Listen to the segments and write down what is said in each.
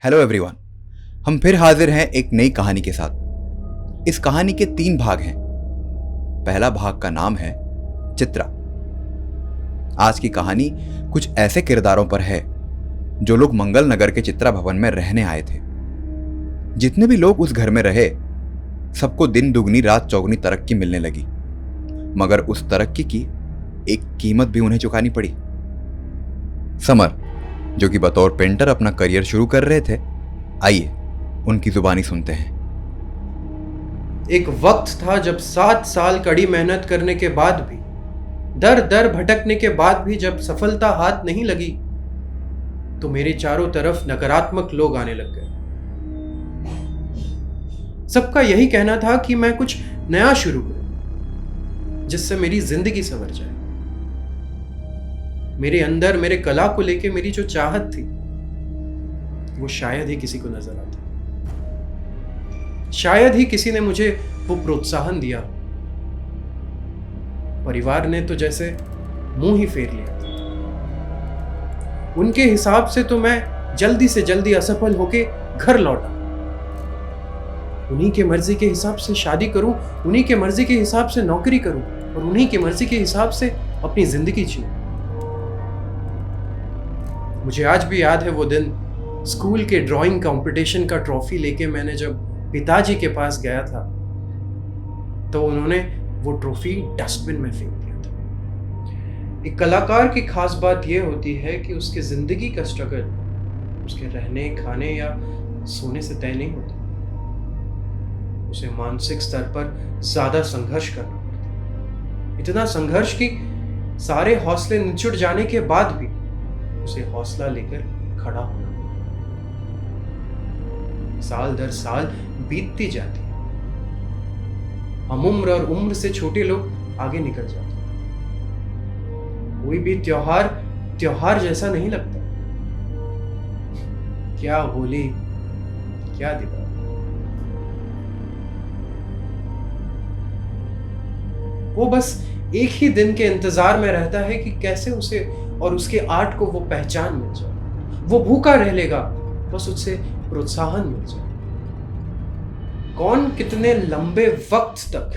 Hello everyone. हम फिर हाजिर हैं एक नई कहानी के साथ। इस कहानी के 3 भाग हैं। पहला भाग का नाम है चित्रा। आज की कहानी कुछ ऐसे किरदारों पर है जो लोग मंगल नगर के चित्रा भवन में रहने आए थे। जितने भी लोग उस घर में रहे, सबको दिन दुगनी रात चौगुनी तरक्की मिलने लगी, मगर उस तरक्की की एक कीमत भी उन्हें चुकानी पड़ी। समर, जो कि बतौर पेंटर अपना करियर शुरू कर रहे थे, आइए उनकी जुबानी सुनते हैं। एक वक्त था जब 7 साल कड़ी मेहनत करने के बाद भी, दर दर भटकने के बाद भी जब सफलता हाथ नहीं लगी, तो मेरे चारों तरफ नकारात्मक लोग आने लग गए। सबका यही कहना था कि मैं कुछ नया शुरू करूं जिससे मेरी जिंदगी संवर जाए। मेरे अंदर मेरे कला को लेके मेरी जो चाहत थी, वो शायद ही किसी को नजर आती। शायद ही किसी ने मुझे वो प्रोत्साहन दिया। परिवार ने तो जैसे मुंह ही फेर लिया था। उनके हिसाब से तो मैं जल्दी से जल्दी असफल होके घर लौटा। उन्हीं के मर्जी के हिसाब से शादी करूं, उन्हीं के मर्जी के हिसाब से नौकरी करूं और उन्हीं की मर्जी के हिसाब से अपनी जिंदगी जीऊं। मुझे आज भी याद है वो दिन, स्कूल के ड्राइंग कंपटीशन का ट्रॉफी लेके मैंने जब पिताजी के पास गया था, तो उन्होंने वो ट्रॉफी डस्टबिन में फेंक दिया था। एक कलाकार की खास बात यह होती है कि उसके जिंदगी का स्ट्रगल उसके रहने, खाने या सोने से तय नहीं होता। उसे मानसिक स्तर पर ज्यादा संघर्ष करना पड़ता है। इतना संघर्ष कि सारे हौसले निचुड़ जाने के बाद भी उसे हौसला लेकर खड़ा होना। साल दर साल बीतती जाती है। हम उम्र और उम्र से छोटे लोग आगे निकल जाते हैं। कोई भी त्योहार जैसा नहीं लगता। क्या होली, क्या दिवाली। वो बस एक ही दिन के इंतजार में रहता है कि कैसे उसे और उसके आर्ट को वो पहचान मिल जाए। वो भूखा रह लेगा, बस उससे प्रोत्साहन मिल जाए। कौन कितने लंबे वक्त तक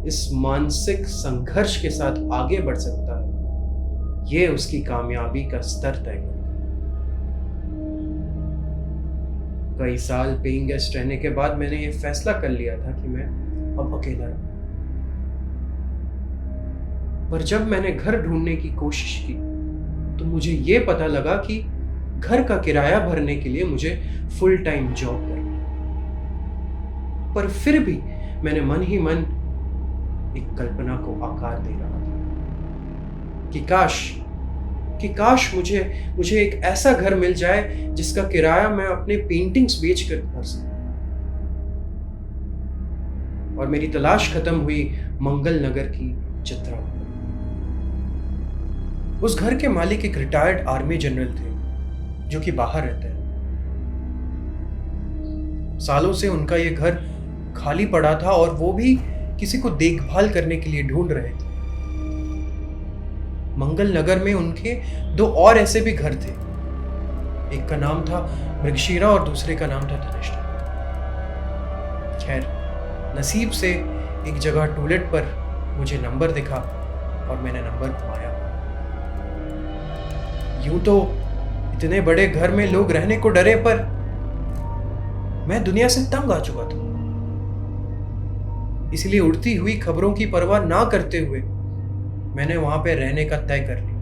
इस मानसिक संघर्ष के साथ आगे बढ़ सकता है, ये उसकी कामयाबी का स्तर तय करता है। कई साल पेइंग गेस्ट रहने के बाद मैंने ये फैसला कर लिया था कि मैं अब अकेला रहूं। पर जब मैंने घर ढूंढने की कोशिश की, तो मुझे ये पता लगा कि घर का किराया भरने के लिए मुझे फुल टाइम जॉब करनी। पर फिर भी मैंने मन ही मन एक कल्पना को आकार दे रहा था कि काश मुझे एक ऐसा घर मिल जाए जिसका किराया मैं अपने पेंटिंग्स बेचकर भर सकूं। और मेरी तलाश खत्म हुई मंगल नगर की चित्रा। उस घर के मालिक एक रिटायर्ड आर्मी जनरल थे जो कि बाहर रहते हैं। सालों से उनका यह घर खाली पड़ा था और वो भी किसी को देखभाल करने के लिए ढूंढ रहे थे। मंगल नगर में उनके 2 और ऐसे भी घर थे। एक का नाम था मृगशीरा और दूसरे का नाम था धनिष्ठा। खैर, नसीब से एक जगह टॉयलेट पर मुझे नंबर दिखा और मैंने नंबर घुमाया। यूं तो इतने बड़े घर में लोग रहने को डरे, पर मैं दुनिया से तंग आ चुका था। इसलिए उड़ती हुई खबरों की परवाह ना करते हुए मैंने वहां पे रहने का तय कर लिया।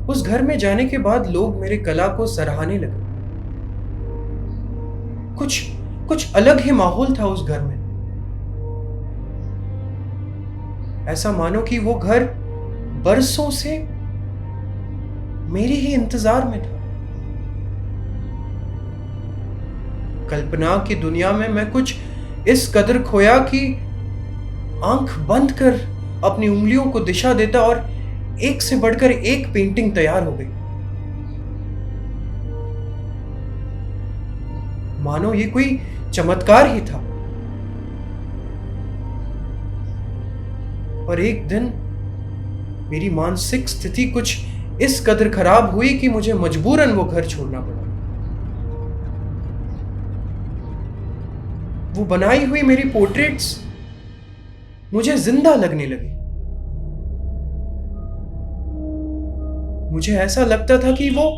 उस घर में जाने के बाद लोग मेरे कला को सराहने लगे। कुछ अलग ही माहौल था उस घर में। ऐसा मानो कि वो घर बरसों से मेरे ही इंतजार में था। कल्पना की दुनिया में मैं कुछ इस कदर खोया कि आंख बंद कर अपनी उंगलियों को दिशा देता और एक से बढ़कर एक पेंटिंग तैयार हो गई। मानो ये कोई चमत्कार ही था। और एक दिन मेरी मानसिक स्थिति कुछ इस कदर खराब हुई कि मुझे मजबूरन वो घर छोड़ना पड़ा। वो बनाई हुई मेरी पोर्ट्रेट्स मुझे जिंदा लगने लगी। मुझे ऐसा लगता था कि वो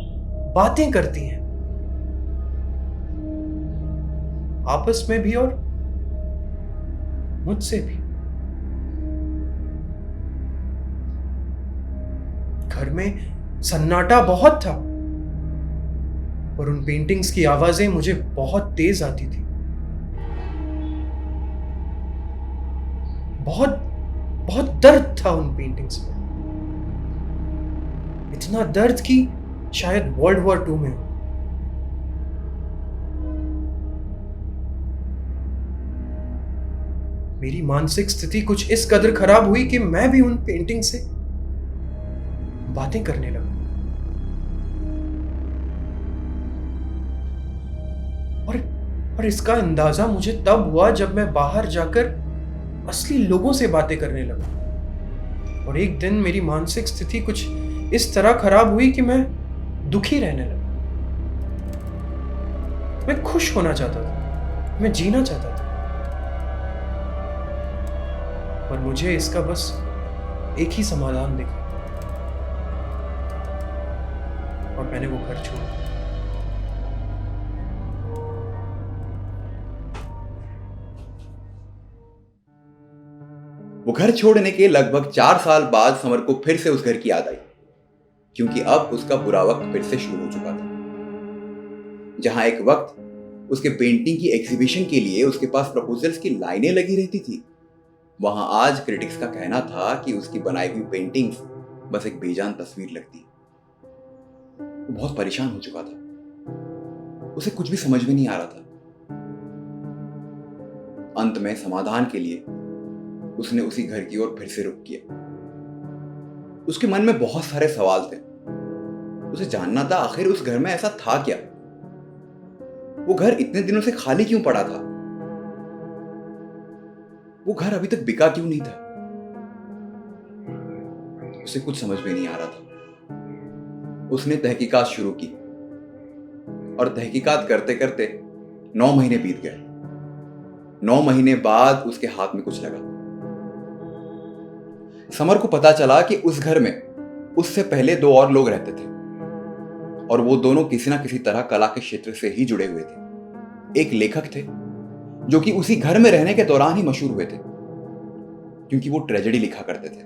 बातें करती हैं, आपस में भी और मुझसे भी। घर में सन्नाटा बहुत था, पर उन पेंटिंग्स की आवाजें मुझे बहुत तेज आती थी। बहुत बहुत दर्द था उन पेंटिंग्स में, इतना दर्द कि शायद वर्ल्ड वॉर 2 में हो। मेरी मानसिक स्थिति कुछ इस कदर खराब हुई कि मैं भी उन पेंटिंग से बातें करने लगा। और इसका अंदाजा मुझे तब हुआ जब मैं बाहर जाकर असली लोगों से बातें करने लगा। और एक दिन मेरी मानसिक स्थिति कुछ इस तरह खराब हुई कि मैं दुखी रहने लगा। मैं खुश होना चाहता था, मैं जीना चाहता था, पर मुझे इसका बस एक ही समाधान दिखा और मैंने वो घर छोड़ा। वो घर छोड़ने के लगभग 4 साल बाद समर को फिर से उस घर की याद आई, क्योंकि अब उसका बुरा वक्त फिर से शुरू हो चुका था। जहां एक वक्त उसके पेंटिंग की एग्जीबिशन के लिए उसके पास प्रपोजल्स की लाइनें लगी रहती थी, वहां आज क्रिटिक्स का कहना था कि उसकी बनाई हुई पेंटिंग्स बस एक बेजान तस्वीर लगती। वो बहुत परेशान हो चुका था, उसे कुछ भी समझ में नहीं आ रहा था। अंत में समाधान के लिए उसने उसी घर की ओर फिर से रुख किया। उसके मन में बहुत सारे सवाल थे। उसे जानना था आखिर उस घर में ऐसा था क्या। वो घर इतने दिनों से खाली क्यों पड़ा था? वो घर अभी तक बिका क्यों नहीं था? उसे कुछ समझ में नहीं आ रहा था। उसने तहकीकात शुरू की और तहकीकात करते करते 9 महीने बीत गए। 9 महीने बाद उसके हाथ में कुछ लगा। समर को पता चला कि उस घर में उससे पहले 2 और लोग रहते थे और वो दोनों किसी ना किसी तरह कला के क्षेत्र से ही जुड़े हुए थे। एक लेखक थे जो कि उसी घर में रहने के दौरान ही मशहूर हुए थे, क्योंकि वो ट्रेजेडी लिखा करते थे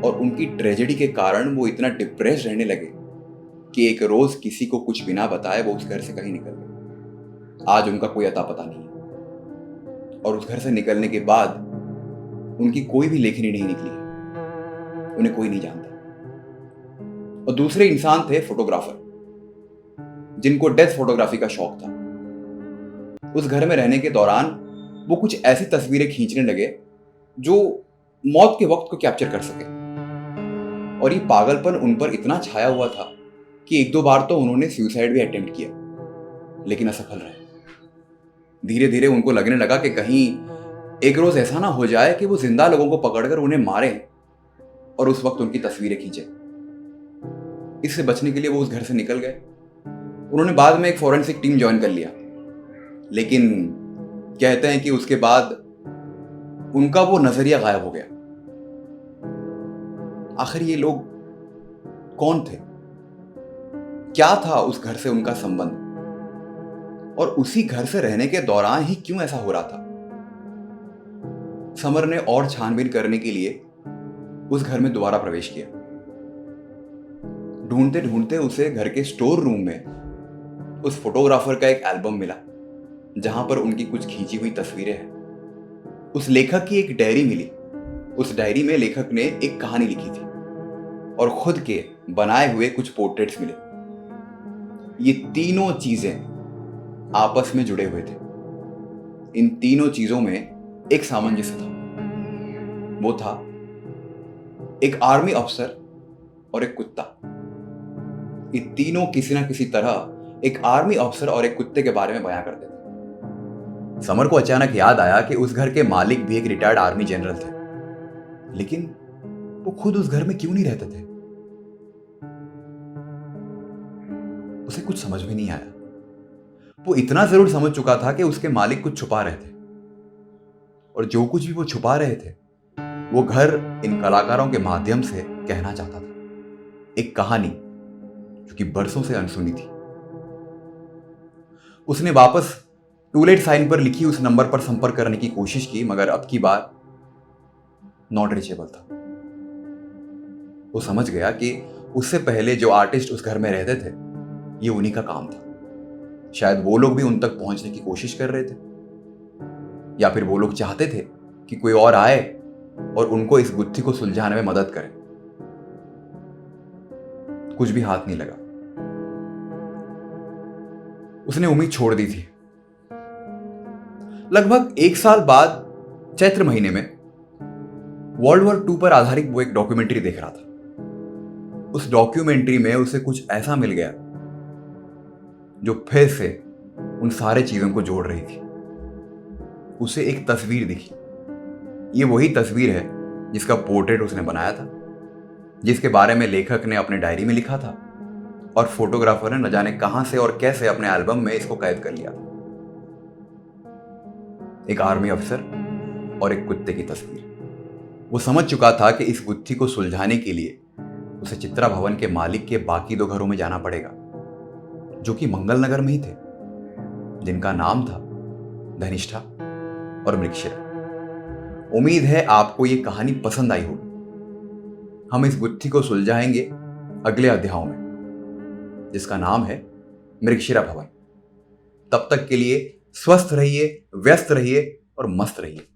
और उनकी ट्रेजेडी के कारण वो इतना डिप्रेस रहने लगे कि एक रोज किसी को कुछ बिना बताए वो उस घर से कहीं निकल गए। आज उनका कोई अता पता नहीं और उस घर से निकलने के बाद उनकी कोई भी लेखनी नहीं निकली। उन्हें कोई नहीं जानता। और दूसरे इंसान थे फोटोग्राफर, जिनको डेथ फोटोग्राफी का शौक था। उस घर में रहने के दौरान वो कुछ ऐसी तस्वीरें खींचने लगे जो मौत के वक्त को कैप्चर कर सके। और ये पागलपन उन पर इतना छाया हुआ था कि 1-2 बार तो उन्होंने सुसाइड भी अटेम्प्ट किया, लेकिन असफल रहे। धीरे धीरे उनको लगने लगा कि कहीं एक रोज ऐसा ना हो जाए कि वो जिंदा लोगों को पकड़कर उन्हें मारे और उस वक्त उनकी तस्वीरें खींचे। इससे बचने के लिए वो उस घर से निकल गए। उन्होंने बाद में एक फॉरेंसिक टीम ज्वाइन कर लिया, लेकिन कहते हैं कि उसके बाद उनका वो नजरिया गायब हो गया। आखिर ये लोग कौन थे? क्या था उस घर से उनका संबंध? और उसी घर से रहने के दौरान ही क्यों ऐसा हो रहा था? समर ने और छानबीन करने के लिए उस घर में दोबारा प्रवेश किया। ढूंढते ढूंढते उसे घर के स्टोर रूम में उस फोटोग्राफर का एक एल्बम मिला, जहां पर उनकी कुछ खींची हुई तस्वीरें हैं। उस लेखक की एक डायरी मिली। उस डायरी में लेखक ने एक कहानी लिखी थी और खुद के बनाए हुए कुछ पोर्ट्रेट्स मिले। ये तीनों चीजें आपस में जुड़े हुए थे। इन तीनों चीजों में एक सामंजस्य था। वो था एक आर्मी अफसर और एक कुत्ता। ये तीनों किसी ना किसी तरह एक आर्मी अफसर और एक कुत्ते के बारे में बयां करते थे। समर को अचानक याद आया कि उस घर के मालिक भी एक रिटायर्ड आर्मी जनरल थे, लेकिन वो खुद उस घर में क्यों नहीं रहते थे? उसे कुछ समझ में नहीं आया। वो इतना जरूर समझ चुका था कि उसके मालिक कुछ छुपा रहे थे, और जो कुछ भी वो छुपा रहे थे वो घर इन कलाकारों के माध्यम से कहना चाहता था। एक कहानी जो कि बरसों से अनसुनी थी। उसने वापस टू लेट साइन पर लिखी उस नंबर पर संपर्क करने की कोशिश की, मगर अब की बार नॉट रीचेबल था। वो समझ गया कि उससे पहले जो आर्टिस्ट उस घर में रहते थे ये उन्हीं का काम था। शायद वो लोग भी उन तक पहुंचने की कोशिश कर रहे थे, या फिर वो लोग चाहते थे कि कोई और आए और उनको इस गुत्थी को सुलझाने में मदद करे। कुछ भी हाथ नहीं लगा। उसने उम्मीद छोड़ दी थी। लगभग 1 साल बाद चैत्र महीने में वर्ल्ड वॉर 2 पर आधारित वो एक डॉक्यूमेंट्री देख रहा था। उस डॉक्यूमेंट्री में उसे कुछ ऐसा मिल गया जो फिर से उन सारे चीजों को जोड़ रही थी। उसे एक तस्वीर दिखी। ये वही तस्वीर है जिसका पोर्ट्रेट उसने बनाया था, जिसके बारे में लेखक ने अपने डायरी में लिखा था और फोटोग्राफर ने न जाने कहां से और कैसे अपने एल्बम में इसको कैद कर लिया था। एक आर्मी अफसर और एक कुत्ते की तस्वीर। वो समझ चुका था कि इस गुत्थी को सुलझाने के लिए उसे चित्रा भवन के मालिक के बाकी 2 घरों में जाना पड़ेगा, जो कि मंगल नगर में ही थे, जिनका नाम था धनिष्ठा और मृगशिरा। उम्मीद है आपको ये कहानी पसंद आई होगी। हम इस गुत्थी को सुलझाएंगे अगले अध्यायों में, जिसका नाम है मृगशिरा भवन। तब तक के लिए स्वस्थ रहिए, व्यस्त रहिए और मस्त रहिए।